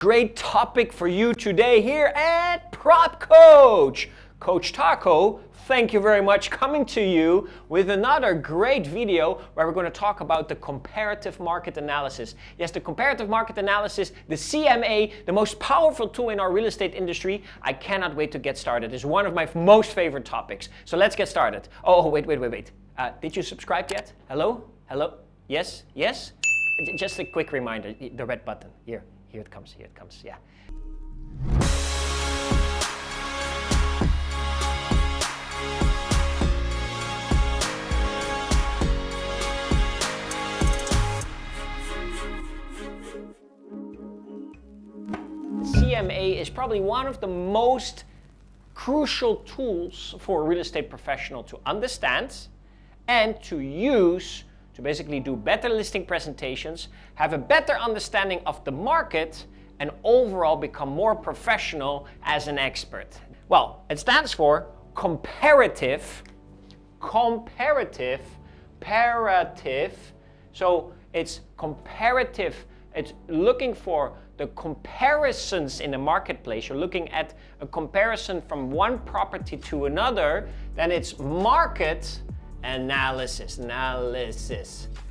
Great topic for you today here at PropCoach. Coach Taco, thank you very much, coming to you with another great video where we're going to talk about the comparative market analysis. Yes, the comparative market analysis, the C.M.A, the most powerful tool in our real estate industry. I cannot wait to get started. It's one of my most favorite topics. So let's get started. Oh, wait. Did you subscribe yet? Hello? Yes? Just a quick reminder, the red button. Here it comes, yeah. C.M.A is probably one of the most crucial tools for a real estate professional to understand and to use to basically do better listing presentations, have a better understanding of the market, and overall become more professional as an expert. Well, it stands for comparative. So it's comparative. It's looking for the comparisons in the marketplace. You're looking at a comparison from one property to another. Then it's market analysis.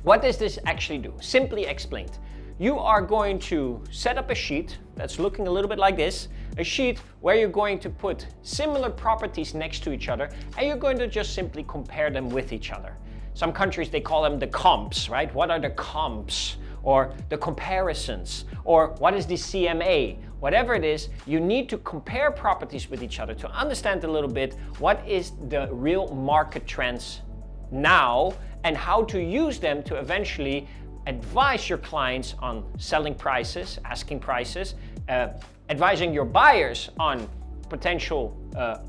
What does this actually do? Simply explained, you are going to set up a sheet that's looking a little bit like this, a sheet where you're going to put similar properties next to each other, and you're going to just simply compare them with each other. Some countries, they call them the comps, right? What are the comps? Or the comparisons? Or what is the C.M.A? Whatever it is, you need to compare properties with each other to understand a little bit what is the real market trends now and how to use them to eventually advise your clients on selling prices, asking prices, advising your buyers on potential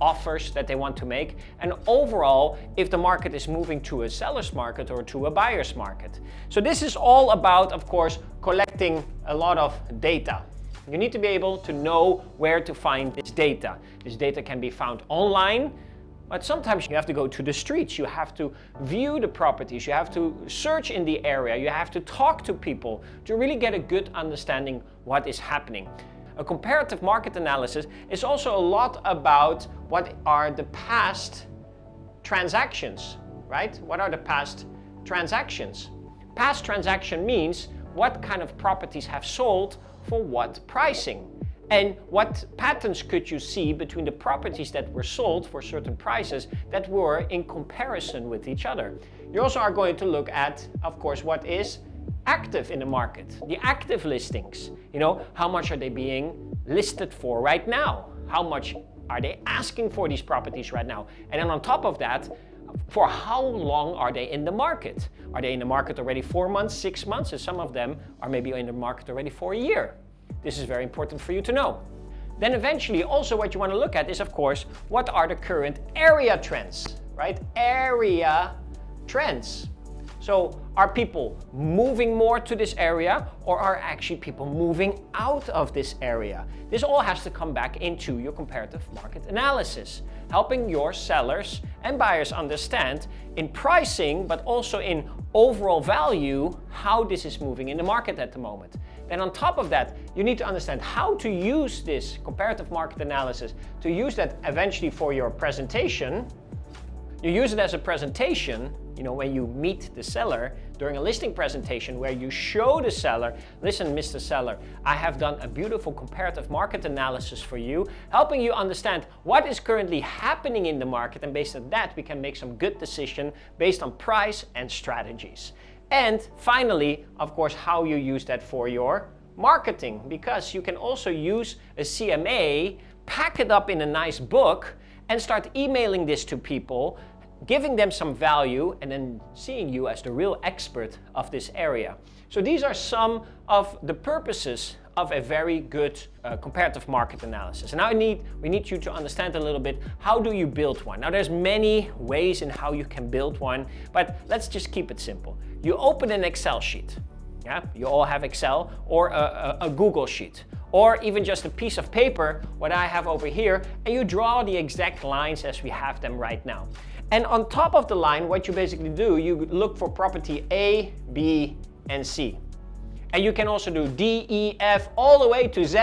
offers that they want to make, and overall if the market is moving to a seller's market or to a buyer's market. So this is all about, of course, collecting a lot of data. You need to be able to know where to find this data. This data can be found online, but sometimes you have to go to the streets, you have to view the properties, you have to search in the area, you have to talk to people to really get a good understanding what is happening. A comparative market analysis is also a lot about what are the past transactions, right? What are the past transactions? Past transaction means what kind of properties have sold for what pricing. And what patterns could you see between the properties that were sold for certain prices that were in comparison with each other? You also are going to look at, of course, what is active in the market, the active listings. You know, how much are they being listed for right now? How much are they asking for these properties right now? And then on top of that, for how long are they in the market? Are they in the market already 4 months, 6 months? And some of them are maybe in the market already for a year. This is very important for you to know. Then eventually also what you want to look at is, of course, what are the current area trends, right? Area trends. So are people moving more to this area, or are actually people moving out of this area? This all has to come back into your comparative market analysis, helping your sellers and buyers understand in pricing, but also in overall value, how this is moving in the market at the moment. Then on top of that, you need to understand how to use this comparative market analysis, to use that eventually for your presentation. You use it as a presentation, you know, when you meet the seller during a listing presentation, where you show the seller, listen, Mr. Seller, I have done a beautiful comparative market analysis for you, helping you understand what is currently happening in the market, and based on that, we can make some good decision based on price and strategies. And finally, of course, how you use that for your marketing, because you can also use a C.M.A, pack it up in a nice book, and start emailing this to people, giving them some value, and then seeing you as the real expert of this area. So these are some of the purposes of a very good comparative market analysis. And now we need you to understand a little bit, how do you build one? Now there's many ways in how you can build one, but let's just keep it simple. You open an Excel sheet. Yeah, you all have Excel, or a Google sheet, or even just a piece of paper, what I have over here, and you draw the exact lines as we have them right now. And on top of the line, what you basically do, you look for property A, B, and C. And you can also do D, E, F, all the way to Z.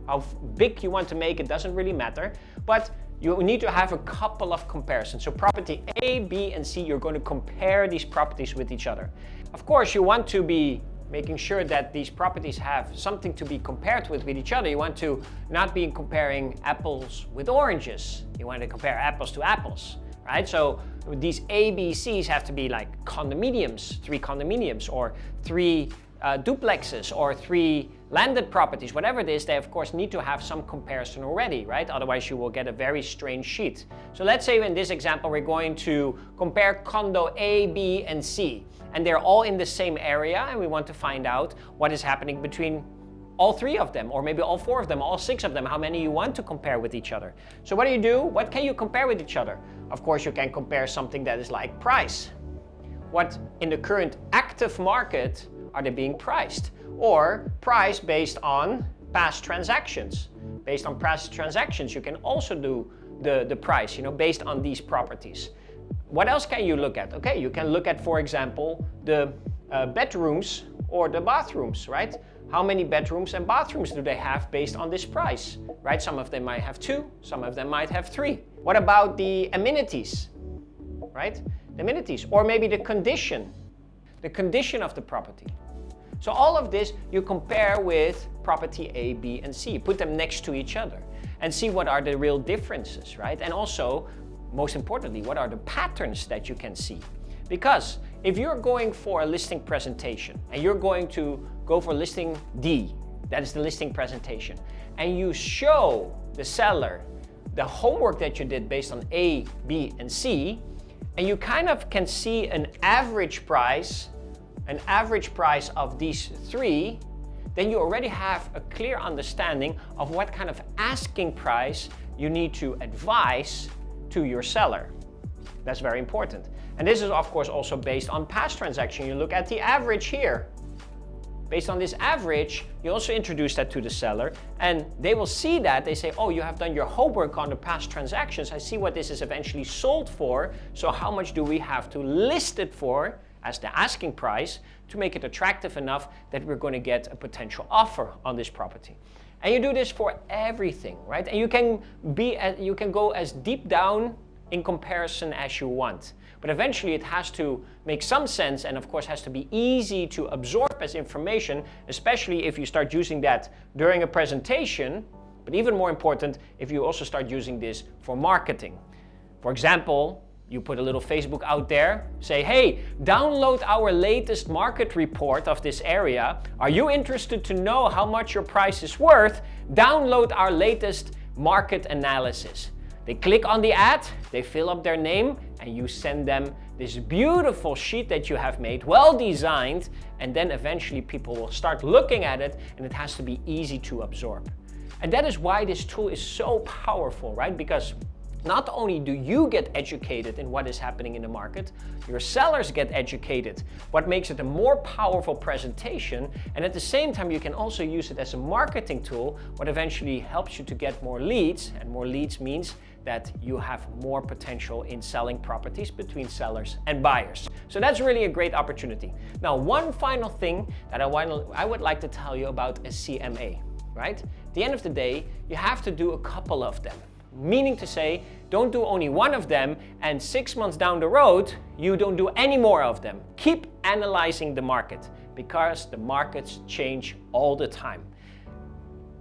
How big you want to make it doesn't really matter, but you need to have a couple of comparisons. So property A, B, and C, you're going to compare these properties with each other. Of course, you want to be making sure that these properties have something to be compared with each other. You want to not be comparing apples with oranges. You want to compare apples to apples, right? So these A, B, C's have to be like condominiums, 3 condominiums, or 3 duplexes, or 3 landed properties, whatever it is. They of course need to have some comparison already, right? Otherwise you will get a very strange sheet. So let's say in this example we're going to compare condo A, B, and C, and they're all in the same area, and we want to find out what is happening between all 3 of them, or maybe all 4 of them, all 6 of them, how many you want to compare with each other. So what do? What can you compare with each other? Of course you can compare something that is like price. What in the current active market are they being priced? Or price based on past transactions. Based on past transactions, you can also do the price, based on these properties. What else can you look at? Okay, you can look at, for example, the bedrooms or the bathrooms, right? How many bedrooms and bathrooms do they have based on this price, right? Some of them might have 2, some of them might have 3. What about the amenities, right? The amenities, or maybe the condition of the property. So all of this you compare with property A, B, and C. Put them next to each other and see what are the real differences, right? And also, most importantly, what are the patterns that you can see? Because if you're going for a listing presentation and you're going to go for listing D, that is the listing presentation, and you show the seller the homework that you did based on A, B, and C, and you kind of can see an average price of these 3, then you already have a clear understanding of what kind of asking price you need to advise to your seller. That's very important. And this is of course also based on past transaction. You look at the average here. Based on this average, you also introduce that to the seller, and they will see that. They say, oh, you have done your homework on the past transactions. I see what this is eventually sold for. So how much do we have to list it for as the asking price to make it attractive enough that we're going to get a potential offer on this property? And you do this for everything, right? And you can go as deep down in comparison as you want. But eventually it has to make some sense, and of course has to be easy to absorb as information, especially if you start using that during a presentation, but even more important, if you also start using this for marketing. For example, you put a little Facebook out there, say, hey, download our latest market report of this area. Are you interested to know how much your price is worth? Download our latest market analysis. They click on the ad, they fill up their name, and you send them this beautiful sheet that you have made, well designed, and then eventually people will start looking at it, and it has to be easy to absorb. And that is why this tool is so powerful, right? Because not only do you get educated in what is happening in the market, your sellers get educated, what makes it a more powerful presentation, and at the same time you can also use it as a marketing tool, what eventually helps you to get more leads, and more leads means that you have more potential in selling properties between sellers and buyers. So that's really a great opportunity. Now, one final thing that I would like to tell you about a C.M.A, right? At the end of the day, you have to do a couple of them. Meaning to say, don't do only one of them, and 6 months down the road, you don't do any more of them. Keep analyzing the market, because the markets change all the time.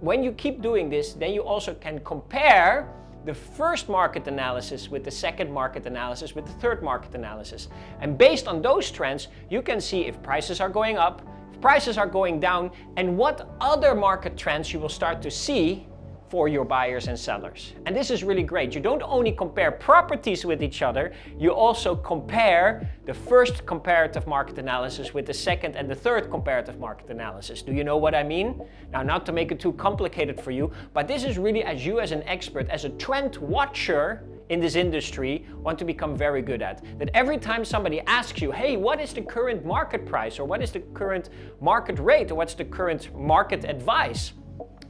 When you keep doing this, then you also can compare the first market analysis with the second market analysis with the third market analysis. And based on those trends, you can see if prices are going up, if prices are going down, and what other market trends you will start to see for your buyers and sellers. And this is really great. You don't only compare properties with each other, you also compare the first comparative market analysis with the second and the third comparative market analysis. Do you know what I mean? Now, not to make it too complicated for you, but this is really, as you as an expert, as a trend watcher in this industry, want to become very good at. That every time somebody asks you, hey, what is the current market price, or what is the current market rate, or what's the current market advice,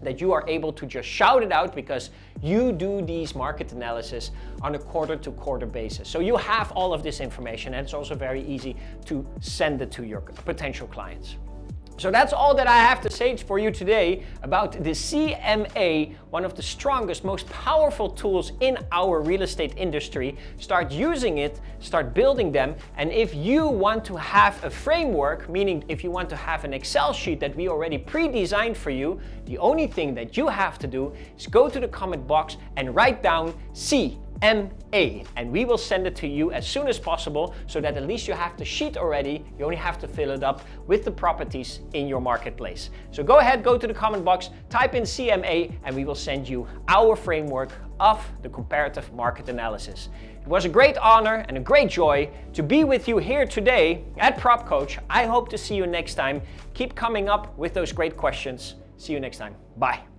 that you are able to just shout it out, because you do these market analysis on a quarter-to-quarter basis. So you have all of this information, and it's also very easy to send it to your potential clients. So that's all that I have to say for you today about the C.M.A, one of the strongest, most powerful tools in our real estate industry. Start using it, start building them, and if you want to have a framework, meaning if you want to have an Excel sheet that we already pre-designed for you, the only thing that you have to do is go to the comment box and write down C.M.A, and we will send it to you as soon as possible so that at least you have the sheet already. You only have to fill it up with the properties in your marketplace. So go ahead, go to the comment box, type in C.M.A, and we will send you our framework of the comparative market analysis. It was a great honor and a great joy to be with you here today at PropCoach. I hope to see you next time. Keep coming up with those great questions. See you next time. Bye.